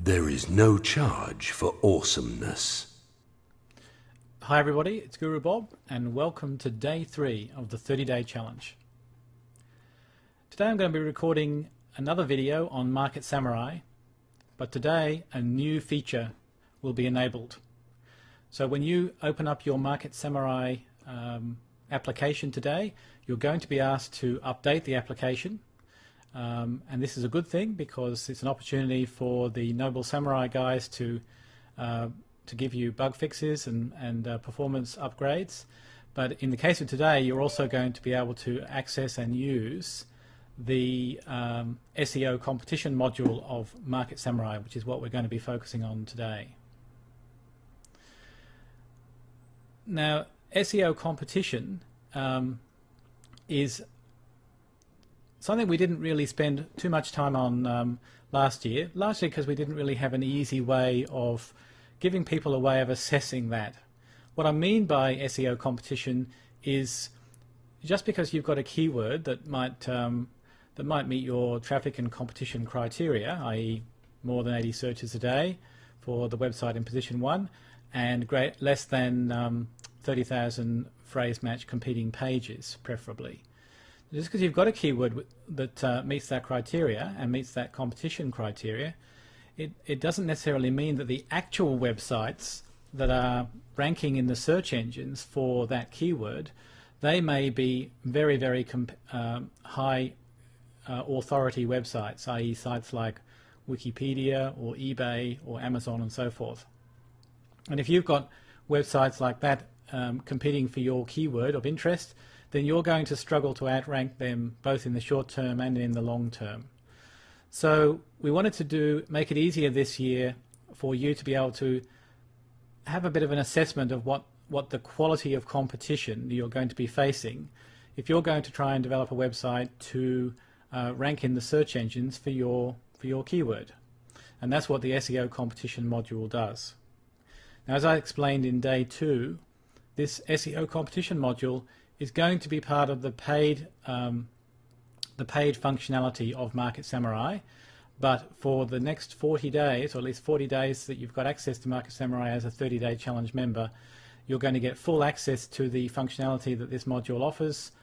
There is no charge for awesomeness. Hi everybody, it's Guru Bob and welcome to day 3 of the 30-day challenge. Today I'm going to be recording another video on Market Samurai, but today a new feature will be enabled. So when you open up your Market Samurai application today, you're going to be asked to update the application. And this is a good thing because it's an opportunity for the Noble Samurai guys to give you bug fixes and performance upgrades. But in the case of today, you're also going to be able to access and use the SEO competition module of Market Samurai, which is what we're going to be focusing on today. Now, SEO competition is something we didn't really spend too much time on last year, largely because we didn't really have an easy way of giving people a way of assessing that. What I mean by SEO competition is just because you've got a keyword that might meet your traffic and competition criteria, i.e. more than 80 searches a day for the website in position 1 and less than 30,000 phrase match competing pages preferably. Just because you've got a keyword that meets that criteria and meets that competition criteria, it doesn't necessarily mean that the actual websites that are ranking in the search engines for that keyword, they may be very, very high authority websites, i.e. sites like Wikipedia or eBay or Amazon and so forth. And if you've got websites like that competing for your keyword of interest, then you're going to struggle to outrank them both in the short term and in the long term. So we wanted to make it easier this year for you to be able to have a bit of an assessment of what the quality of competition you're going to be facing if you're going to try and develop a website to rank in the search engines for your keyword. And that's what the SEO competition module does. Now, as I explained in day 2, this SEO competition module is going to be part of the paid functionality of Market Samurai, but for the next 40 days, or at least 40 days that you've got access to Market Samurai as a 30-day challenge member, you're going to get full access to the functionality that this module offers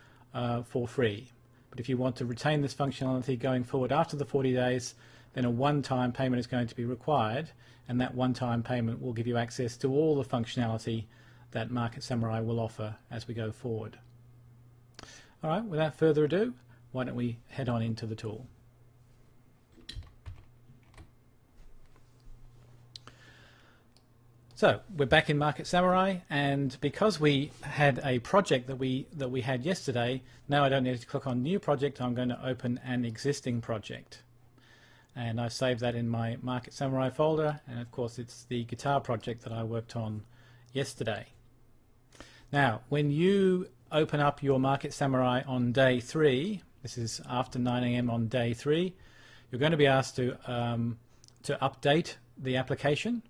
for free. But if you want to retain this functionality going forward after the 40 days, then a one-time payment is going to be required, and that one-time payment will give you access to all the functionality that Market Samurai will offer as we go forward. Alright, without further ado, why don't we head on into the tool. So we're back in Market Samurai, and because we had a project that we had yesterday, now I don't need to click on New Project. I'm going to open an existing project, and I saved that in my Market Samurai folder, and of course it's the guitar project that I worked on yesterday. Now, when you open up your Market Samurai on day 3, this is after 9 AM on day 3, you're going to be asked to update the application,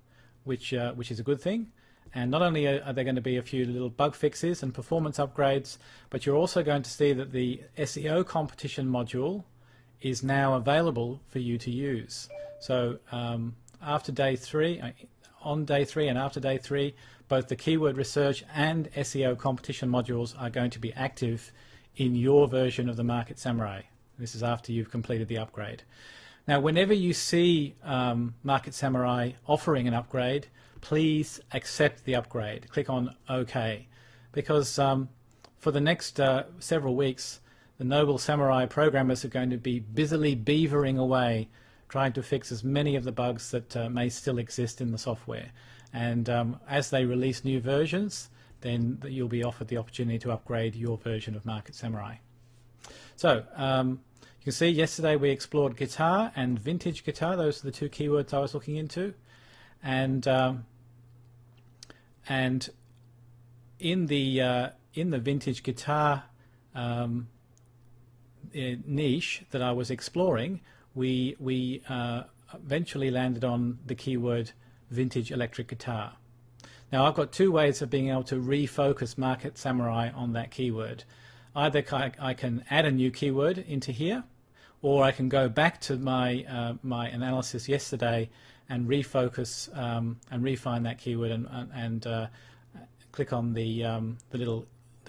which is a good thing. And not only are there going to be a few little bug fixes and performance upgrades, but you're also going to see that the SEO competition module is now available for you to use. So after day 3, on day 3 and after day 3, both the keyword research and SEO competition modules are going to be active in your version of the Market Samurai. This is after you've completed the upgrade. Now, whenever you see Market Samurai offering an upgrade, please accept the upgrade. Click on OK, because for the next several weeks, the Noble Samurai programmers are going to be busily beavering away trying to fix as many of the bugs that may still exist in the software. And as they release new versions, then you'll be offered the opportunity to upgrade your version of Market Samurai. So you can see yesterday we explored guitar and vintage guitar. Those are the two keywords I was looking into. And in the vintage guitar niche that I was exploring, we eventually landed on the keyword vintage electric guitar. Now, I've got two ways of being able to refocus Market Samurai on that keyword. Either I can add a new keyword into here, or I can go back to my my analysis yesterday and refocus and refine that keyword and click on the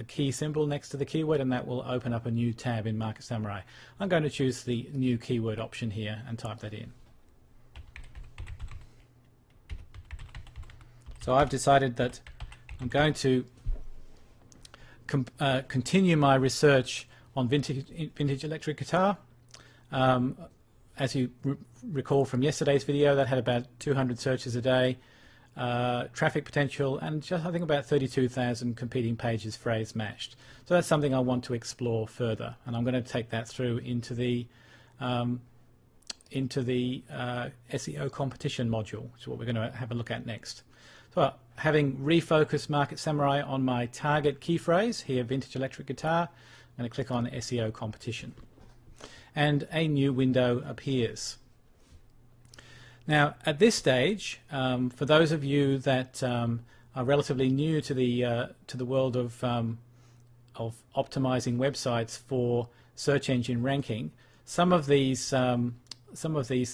key symbol next to the keyword, and that will open up a new tab in Market Samurai. I'm going to choose the new keyword option here and type that in. So I've decided that I'm going to continue my research on vintage electric guitar. As you recall from yesterday's video, that had about 200 searches a day, traffic potential, and just I think about 32,000 competing pages phrase matched. So that's something I want to explore further, and I'm going to take that through into the SEO competition module, which is what we're going to have a look at next. So having refocused Market Samurai on my target key phrase here, vintage electric guitar, I'm going to click on SEO competition, and a new window appears. Now at this stage, for those of you that are relatively new to the world of optimizing websites for search engine ranking, some of these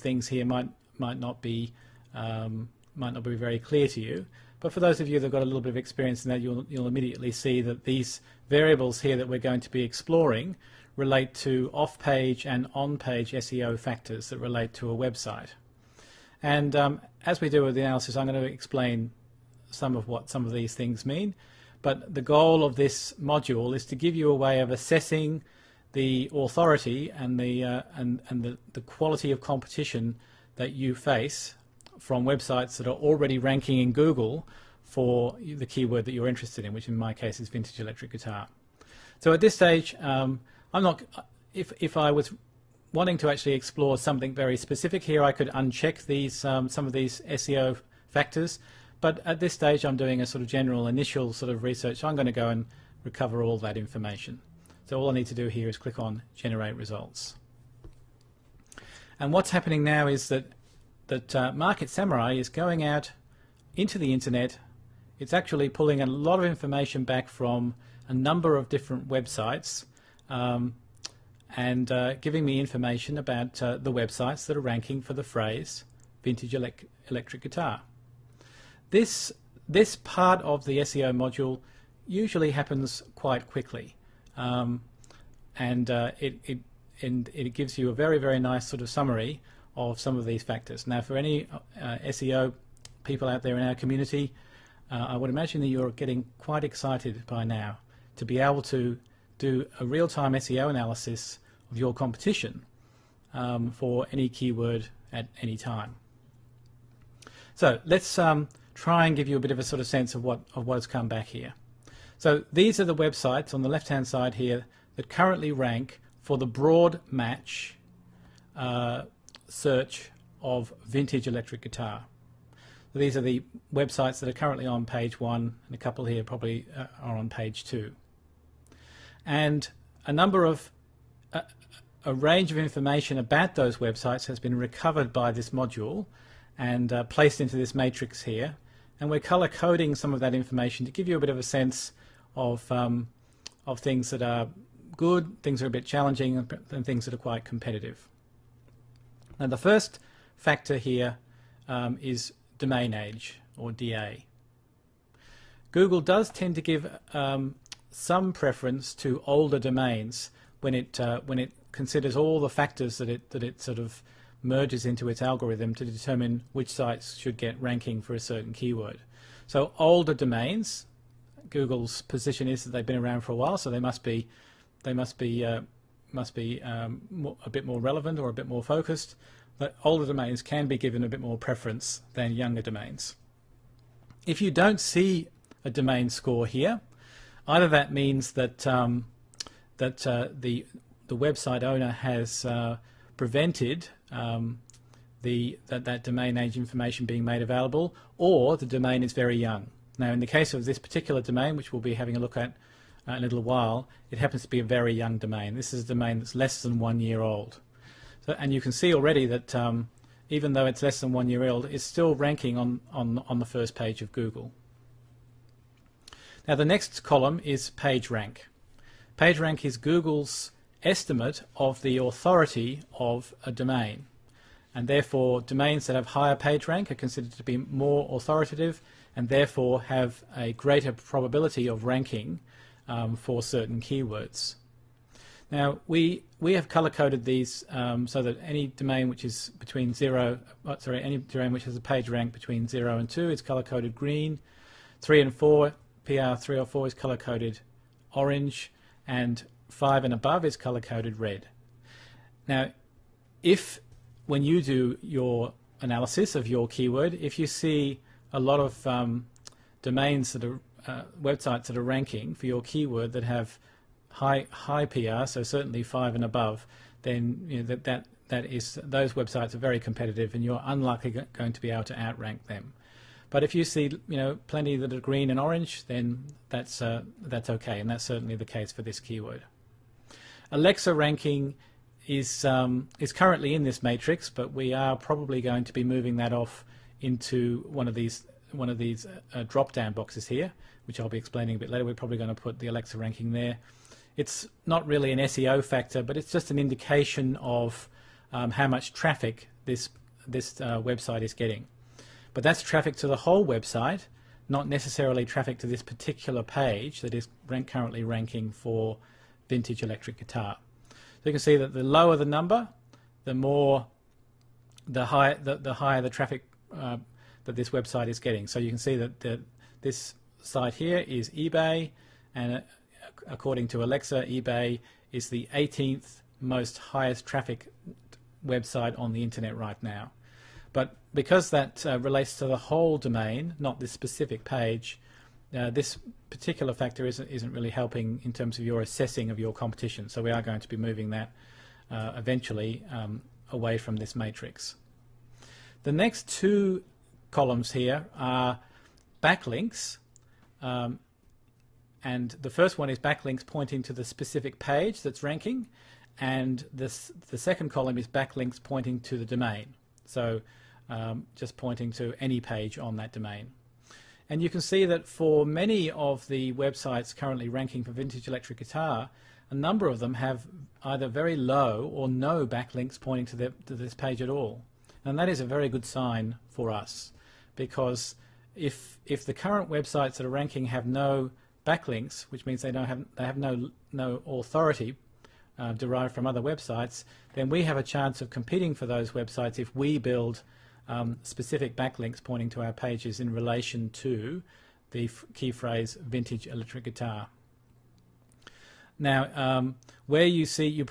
things here might not be very clear to you. But for those of you that have got a little bit of experience in that, you'll immediately see that these variables here that we're going to be exploring relate to off-page and on-page SEO factors that relate to a website. And as we do with the analysis, I'm going to explain some of these things mean. But the goal of this module is to give you a way of assessing the authority and the quality of competition that you face from websites that are already ranking in Google for the keyword that you're interested in, which in my case is vintage electric guitar. So at this stage, I'm not. If I was wanting to actually explore something very specific here, I could uncheck these some of these SEO factors. But at this stage, I'm doing a sort of general initial sort of research. So I'm going to go and recover all that information. So all I need to do here is click on Generate Results. And what's happening now is that Market Samurai is going out into the internet. It's actually pulling a lot of information back from a number of different websites and giving me information about the websites that are ranking for the phrase vintage electric guitar. This part of the SEO module usually happens quite quickly, and it gives you a very, very nice sort of summary of some of these factors. Now, for any SEO people out there in our community, I would imagine that you're getting quite excited by now to be able to do a real-time SEO analysis of your competition for any keyword at any time. So let's try and give you a bit of a sort of sense of what has come back here. So these are the websites on the left-hand side here that currently rank for the broad match search of vintage electric guitar. So these are the websites that are currently on page 1, and a couple here probably are on page 2. And a range of information about those websites has been recovered by this module and placed into this matrix here, and we're color coding some of that information to give you a bit of a sense of things that are good, things that are a bit challenging, and things that are quite competitive. Now the first factor here is domain age, or DA. Google does tend to give some preference to older domains when it considers all the factors that it sort of merges into its algorithm to determine which sites should get ranking for a certain keyword. So older domains, Google's position is that they've been around for a while, so they must be a bit more relevant or a bit more focused. But older domains can be given a bit more preference than younger domains. If you don't see a domain score here, either that means that the website owner has prevented that domain age information being made available, or the domain is very young. Now, in the case of this particular domain, which we'll be having a look at in a little while, it happens to be a very young domain. This is a domain that's less than 1 year old. So, and you can see already that even though it's less than 1 year old, it's still ranking on the first page of Google. Now the next column is Pagerank. Pagerank is Google's estimate of the authority of a domain. And therefore, domains that have higher page rank are considered to be more authoritative and therefore have a greater probability of ranking for certain keywords. Now, we have color-coded these so that any domain which is between any domain which has a page rank between 0 and 2 is color-coded green, 3 and 4, PR 3 or 4 is color-coded orange, and 5 and above is color-coded red. Now, if when you do your analysis of your keyword, if you see a lot of domains that are websites that are ranking for your keyword that have high PR, so certainly 5 and above, then you know, those websites are very competitive, and you're unlikely going to be able to outrank them. But if you see plenty that are green and orange, then that's okay, and that's certainly the case for this keyword. Alexa ranking is currently in this matrix, but we are probably going to be moving that off into one of these drop-down boxes here, which I'll be explaining a bit later. We're probably going to put the Alexa ranking there. It's not really an SEO factor, but it's just an indication of how much traffic this website is getting. But that's traffic to the whole website, not necessarily traffic to this particular page that is currently ranking for vintage electric guitar. So you can see that the lower the number, the higher the traffic that this website is getting. So you can see that this site here is eBay, and according to Alexa, eBay is the 18th most highest traffic website on the internet right now. But because that relates to the whole domain, not this specific page, this particular factor isn't really helping in terms of your assessing of your competition. So we are going to be moving that eventually away from this matrix. The next two columns here are backlinks, and the first one is backlinks pointing to the specific page that's ranking, and the second column is backlinks pointing to the domain, so just pointing to any page on that domain. And you can see that for many of the websites currently ranking for vintage electric guitar, a number of them have either very low or no backlinks pointing to this page at all. And that is a very good sign for us, because if the current websites that are ranking have no backlinks, which means they have no authority derived from other websites, then we have a chance of competing for those websites if we build specific backlinks pointing to our pages in relation to the key phrase vintage electric guitar. Now, where you can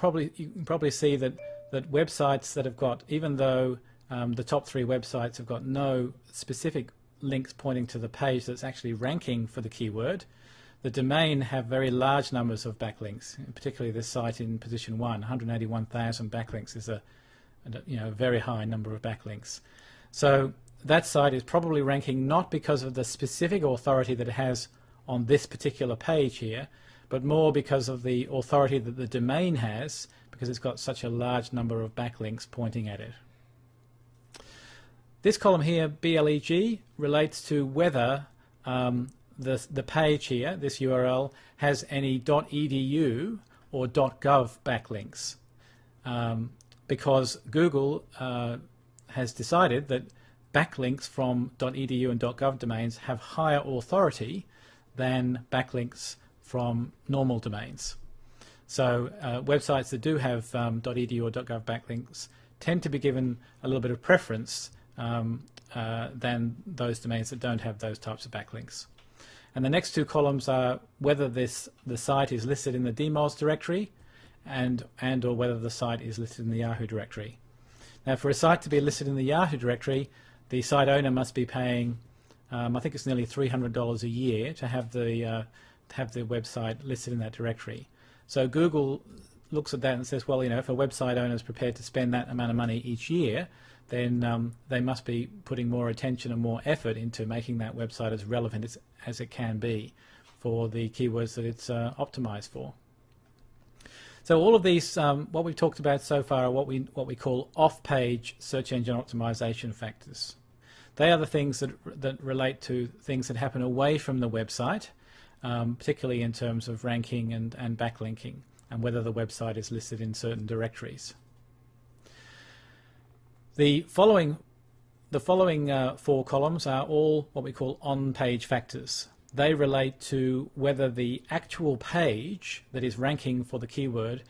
probably see that websites that have got, even though the top 3 websites have got no specific links pointing to the page that's actually ranking for the keyword, the domain have very large numbers of backlinks. Particularly this site in position 1, 181,000 backlinks is a very high number of backlinks. So that site is probably ranking not because of the specific authority that it has on this particular page here, but more because of the authority that the domain has, because it's got such a large number of backlinks pointing at it. This column here, BLEG, relates to whether the page here, this URL, has any .edu or .gov backlinks, because Google has decided that backlinks from .edu and .gov domains have higher authority than backlinks from normal domains. So websites that do have .edu or .gov backlinks tend to be given a little bit of preference than those domains that don't have those types of backlinks. And the next two columns are whether the site is listed in the DMOZ directory and or whether the site is listed in the Yahoo directory. Now, for a site to be listed in the Yahoo directory, the site owner must be paying, I think it's nearly $300 a year to have the website listed in that directory. So Google looks at that and says, well, if a website owner is prepared to spend that amount of money each year, then they must be putting more attention and more effort into making that website as relevant as it can be for the keywords that it's optimized for. So all of these, what we've talked about so far, are what we call off-page search engine optimization factors. They are the things that relate to things that happen away from the website, particularly in terms of ranking and backlinking. and whether the website is listed in certain directories. The following four columns are all what we call on-page factors. They relate to whether the actual page that is ranking for the keyword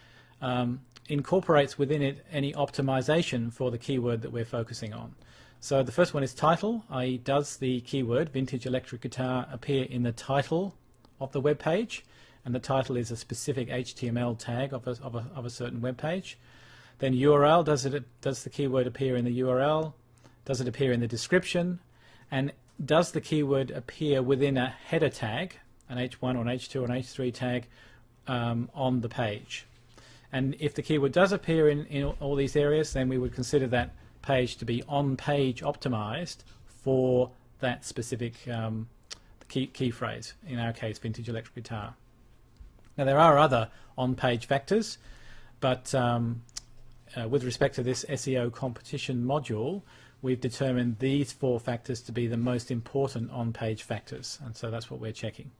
incorporates within it any optimization for the keyword that we're focusing on. So the first one is title, i.e. does the keyword vintage electric guitar appear in the title of the web page, and the title is a specific HTML tag of a certain web page. Then URL, does the keyword appear in the URL? Does it appear in the description? And does the keyword appear within a header tag, an H1 or an H2 or an H3 tag on the page? And if the keyword does appear in all these areas, then we would consider that page to be on-page optimized for that specific key phrase, in our case, vintage electric guitar. Now there are other on-page factors, but with respect to this SEO competition module, we've determined these four factors to be the most important on-page factors, and so that's what we're checking.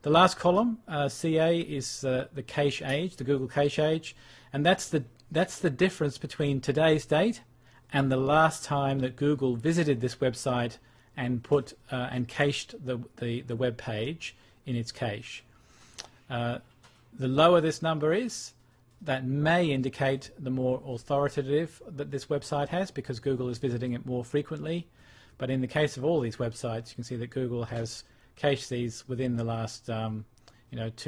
The last column, CA, is the cache age, the Google cache age, and that's the difference between today's date and the last time that Google visited this website and cached the web page in its cache. The lower this number is, that may indicate the more authoritative that this website has, because Google is visiting it more frequently. But in the case of all these websites, you can see that Google has cached these within the last 2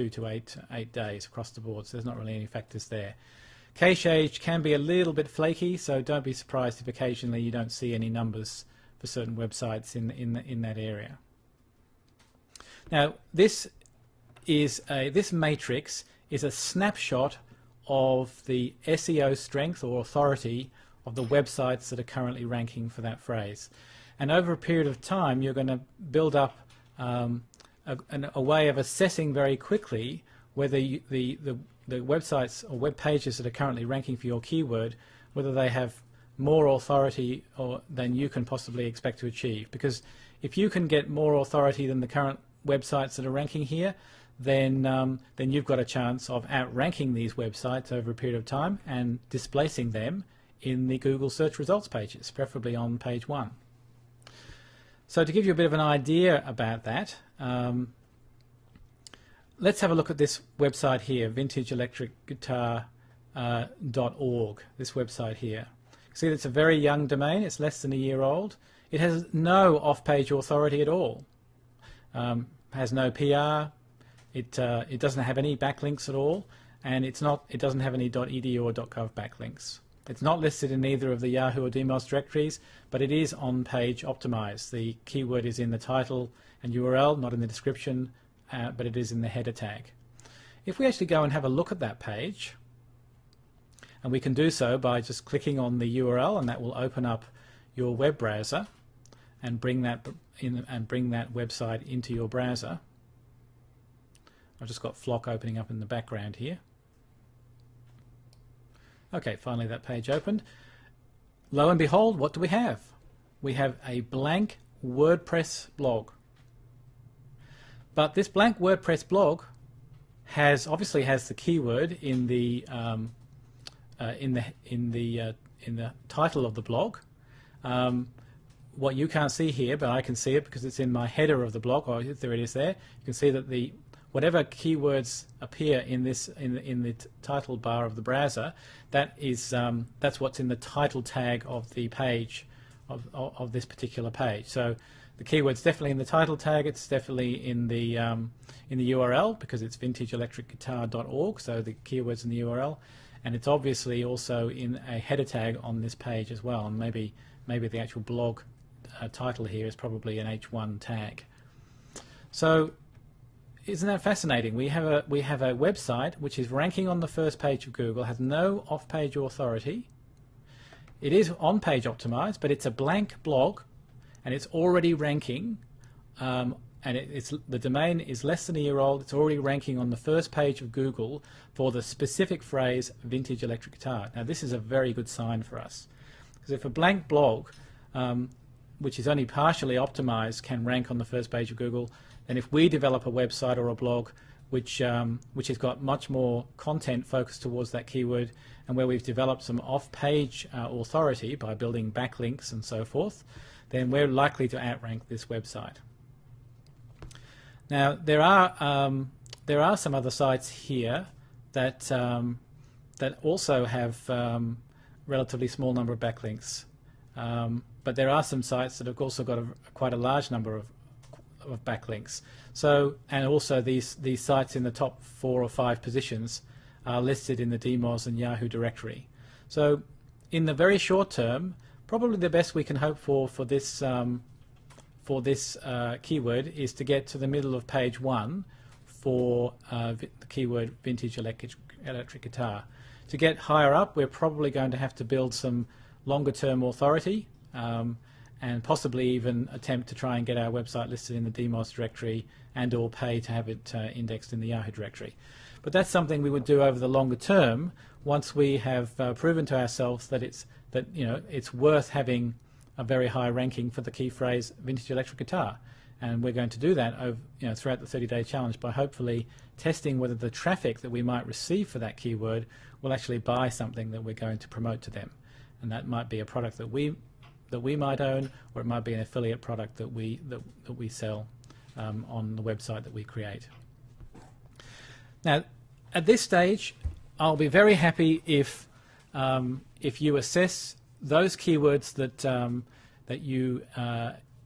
to 8 days across the board, so there's not really any factors there. Cache age can be a little bit flaky, so don't be surprised if occasionally you don't see any numbers for certain websites in that area. Now this matrix is a snapshot of the SEO strength or authority of the websites that are currently ranking for that phrase. And over a period of time, you're going to build up a way of assessing very quickly whether the websites or web pages that are currently ranking for your keyword, whether they have more authority than you can possibly expect to achieve. Because if you can get more authority than the current websites that are ranking here, then you've got a chance of outranking these websites over a period of time and displacing them in the Google search results pages, preferably on page 1. So to give you a bit of an idea about that, let's have a look at this website here, vintageelectricguitar.org, this website here. See, it's a very young domain, it's less than a year old. It has no off-page authority at all, has no PR. It doesn't have any backlinks at all, and it doesn't have any .edu or .gov backlinks. It's not listed in either of the Yahoo or DMOS directories, but it is on-page optimized. The keyword is in the title and URL, not in the description, but it is in the header tag. If we actually go and have a look at that page, and we can do so by just clicking on the URL, and that will open up your web browser and bring that website into your browser. I've just got Flock opening up in the background here. Okay, finally that page opened. Lo and behold, what do we have? We have a blank WordPress blog. But this blank WordPress blog obviously has the keyword in the title of the blog. What you can't see here, but I can see it because it's in my header of the blog. Or there it is there. You can see that whatever keywords appear in the title bar of the browser, that's what's in the title tag of the page of this particular page. So the keyword's definitely in the title tag. It's definitely in the URL because it's vintageelectricguitar.org. So the keyword's in the URL, and it's obviously also in a header tag on this page as well. And maybe the actual blog title here is probably an H1 tag. So isn't that fascinating? We have a website which is ranking on the first page of Google, has no off-page authority. It is on-page optimized, but it's a blank blog, and it's already ranking. And the domain is less than a year old. It's already ranking on the first page of Google for the specific phrase "vintage electric guitar." Now, this is a very good sign for us, because if a blank blog, which is only partially optimized, can rank on the first page of Google, and if we develop a website or a blog which has got much more content focused towards that keyword, and where we've developed some off-page authority by building backlinks and so forth, then we're likely to outrank this website. Now there are some other sites here that that also have relatively small number of backlinks, but there are some sites that have also got quite a large number of backlinks. So, and also these sites in the top 4 or 5 positions are listed in the DMOZ and Yahoo directory. So in the very short term, probably the best we can hope for this keyword is to get to the middle of page 1 for the keyword vintage electric guitar. To get higher up, we're probably going to have to build some longer term authority, and possibly even attempt to try and get our website listed in the DMOZ directory and or pay to have it indexed in the Yahoo directory. But that's something we would do over the longer term once we have proven to ourselves that it's worth having a very high ranking for the key phrase vintage electric guitar. And we're going to do that over, throughout the 30-day challenge by hopefully testing whether the traffic that we might receive for that keyword will actually buy something that we're going to promote to them. And that might be a product that we might own, or it might be an affiliate product that we sell on the website that we create. Now, at this stage, I'll be very happy if you assess those keywords that you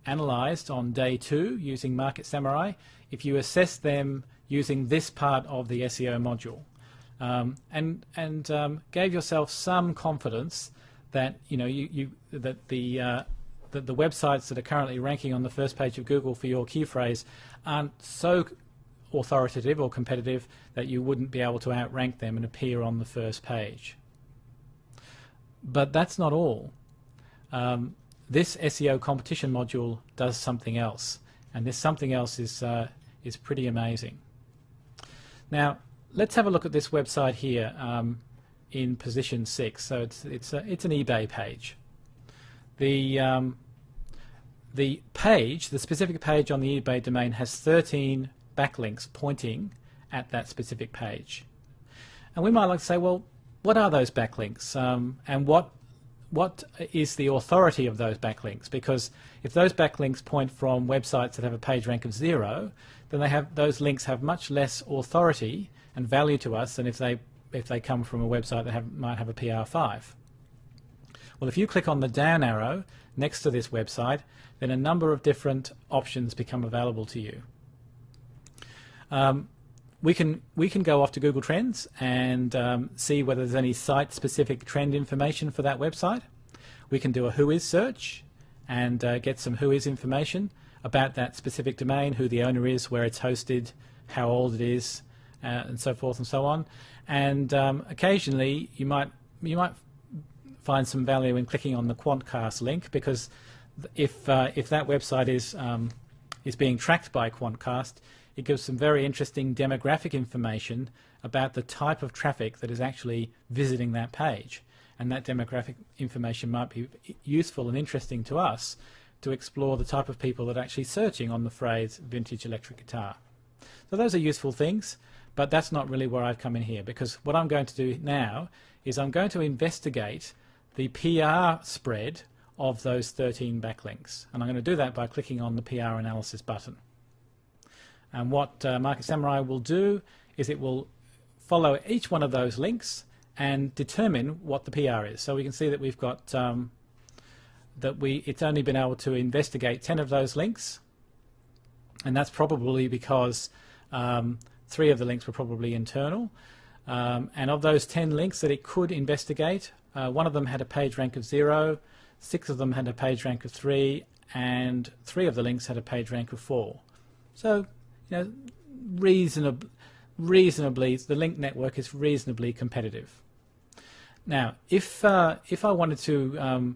analyzed on day 2 using Market Samurai, if you assess them using this part of the SEO module, and gave yourself some confidence that that the websites that are currently ranking on the first page of Google for your key phrase aren't so authoritative or competitive that you wouldn't be able to outrank them and appear on the first page. But that's not all. This SEO competition module does something else, and this something else is pretty amazing. Now let's have a look at this website here in position 6. So it's an eBay page. The page, the specific page on the eBay domain, has 13 backlinks pointing at that specific page. And we might like to say, well, what are those backlinks, and what is the authority of those backlinks? Because if those backlinks point from websites that have a page rank of 0, then those links have much less authority and value to us than if they come from a website that might have a PR5. Well, if you click on the down arrow next to this website, then a number of different options become available to you. We can go off to Google Trends and see whether there's any site-specific trend information for that website. We can do a whois search and get some whois information about that specific domain, who the owner is, where it's hosted, how old it is, and so forth and so on. And occasionally you might find some value in clicking on the Quantcast link, because if that website is being tracked by Quantcast, it gives some very interesting demographic information about the type of traffic that is actually visiting that page. And that demographic information might be useful and interesting to us to explore the type of people that are actually searching on the phrase vintage electric guitar. So those are useful things, but that's not really where I've come in here, because what I'm going to do now is I'm going to investigate the PR spread of those 13 backlinks. And I'm going to do that by clicking on the PR analysis button. And what Market Samurai will do is it will follow each one of those links and determine what the PR is. So we can see that we've got it's only been able to investigate 10 of those links, and that's probably because 3 of the links were probably internal. And of those 10 links that it could investigate, 1 of them had a page rank of 0, 6 of them had a page rank of 3, and 3 of the links had a page rank of 4. So reasonably, the link network is reasonably competitive. Now, if I wanted to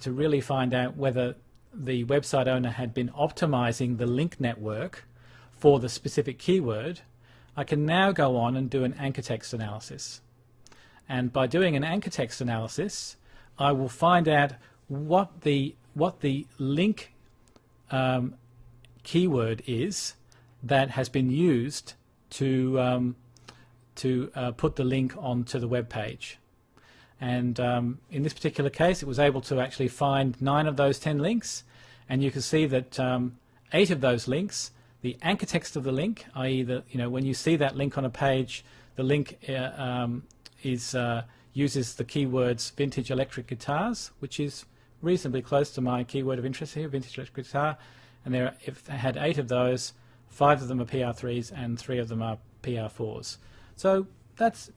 really find out whether the website owner had been optimizing the link network for the specific keyword, I can now go on and do an anchor text analysis. And by doing an anchor text analysis, I will find out what the link keyword is that has been used to put the link onto the web page. And in this particular case, it was able to actually find 9 of those 10 links, and you can see that 8 of those links, the anchor text of the link, i.e. when you see that link on a page, the link uses the keywords vintage electric guitars, which is reasonably close to my keyword of interest here, vintage electric guitar. And if I had 8 of those, 5 of them are PR3s and 3 of them are PR4s. So that's,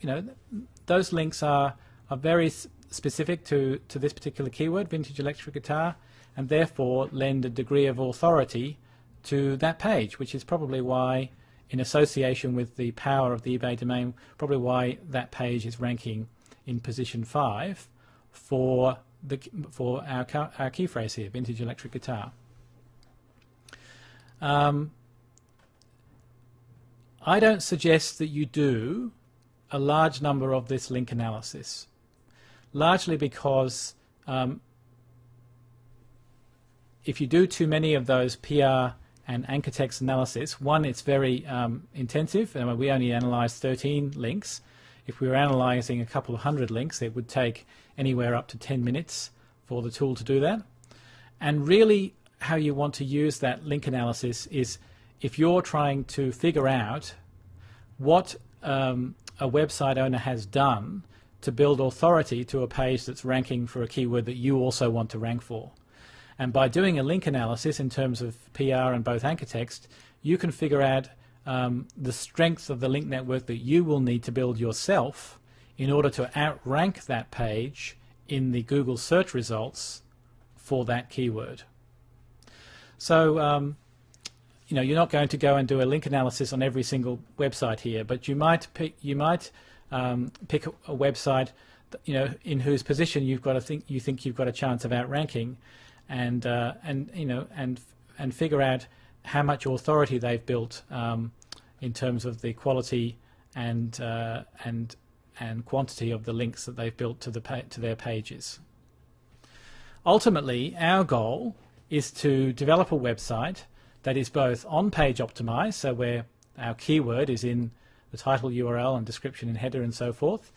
those links are very specific to this particular keyword, vintage electric guitar, and therefore lend a degree of authority to that page, which is probably why, in association with the power of the eBay domain, probably why that page is ranking in position 5 for our key phrase here, vintage electric guitar. I don't suggest that you do a large number of this link analysis, largely because if you do too many of those PR and anchor text analysis, one, it's very intensive. We only analyzed 13 links. If we were analyzing a couple of hundred links, it would take anywhere up to 10 minutes for the tool to do that. And really how you want to use that link analysis is if you're trying to figure out what a website owner has done to build authority to a page that's ranking for a keyword that you also want to rank for. And by doing a link analysis in terms of PR and both anchor text, you can figure out the strength of the link network that you will need to build yourself in order to outrank that page in the Google search results for that keyword. So you're not going to go and do a link analysis on every single website here, but you might pick a website in whose position you think you've got a chance of outranking, and figure out how much authority they've built in terms of the quality and quantity of the links that they've built to their pages. Ultimately, our goal is to develop a website that is both on-page optimized, so where our keyword is in the title URL and description and header and so forth,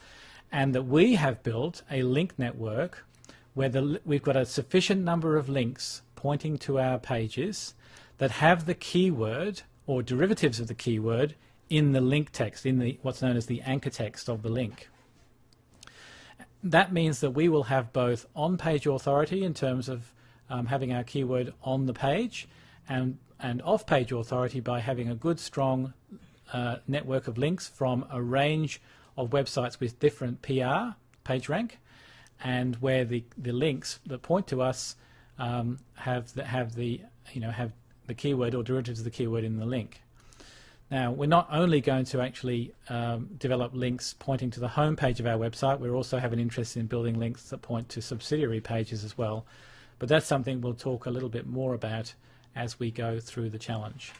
and that we have built a link network where we've got a sufficient number of links pointing to our pages that have the keyword or derivatives of the keyword in the link text, in what's known as the anchor text of the link. That means that we will have both on-page authority in terms of having our keyword on the page, and off-page authority by having a good, strong network of links from a range of websites with different PR, PageRank, and where the links that point to us have the keyword or derivatives of the keyword in the link. Now, we're not only going to actually develop links pointing to the home page of our website, we also have an interest in building links that point to subsidiary pages as well. But that's something we'll talk a little bit more about as we go through the challenge.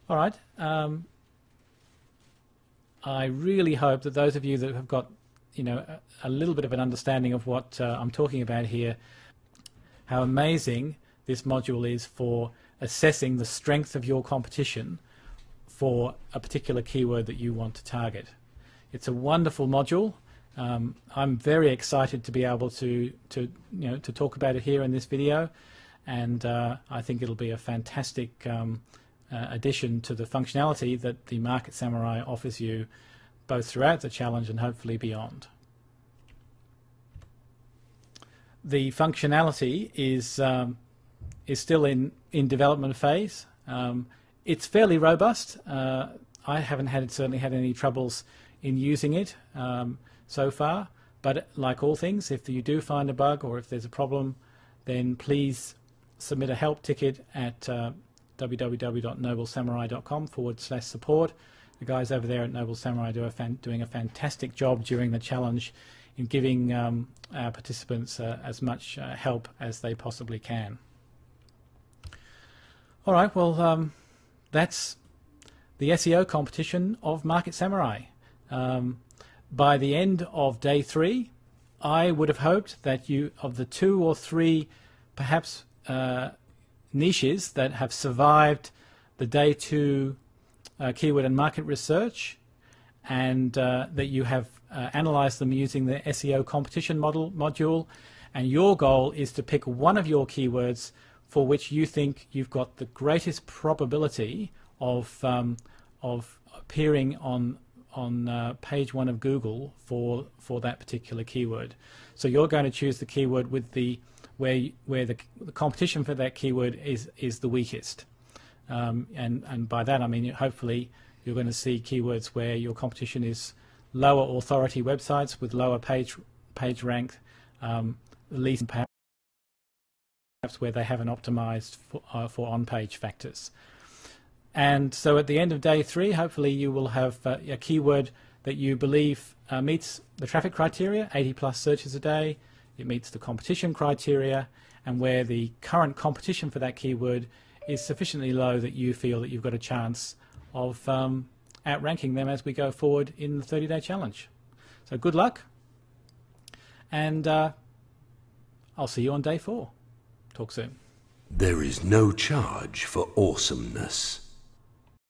All right. I really hope that those of you that have got a little bit of an understanding of what I'm talking about here, how amazing this module is for assessing the strength of your competition for a particular keyword that you want to target. It's a wonderful module. I'm very excited to be able to talk about it here in this video, and I think it'll be a fantastic addition to the functionality that the Market Samurai offers you both throughout the challenge and hopefully beyond. The functionality is still in development phase. It's fairly robust. I haven't certainly had any troubles in using it so far, but like all things, if you do find a bug or if there's a problem, then please submit a help ticket at www.noblesamurai.com/support. The guys over there at Noble Samurai doing a fantastic job during the challenge in giving our participants as much help as they possibly can. All right, well, that's the SEO competition of Market Samurai. By the end of day 3, I would have hoped that of the 2 or 3 perhaps niches that have survived the day 2 keyword and market research, and that you have analyzed them using the SEO competition module, and your goal is to pick one of your keywords for which you think you've got the greatest probability of appearing on page 1 of Google for that particular keyword. So you're going to choose the keyword with where the competition for that keyword is the weakest, and by that I mean hopefully you're going to see keywords where your competition is lower authority websites with lower page rank, least perhaps where they haven't optimized for on-page factors. And so at the end of day 3, hopefully you will have a keyword that you believe meets the traffic criteria, 80 plus searches a day, it meets the competition criteria, and where the current competition for that keyword is sufficiently low that you feel that you've got a chance of outranking them as we go forward in the 30-day challenge. So good luck, and I'll see you on day 4. Talk soon. There is no charge for awesomeness.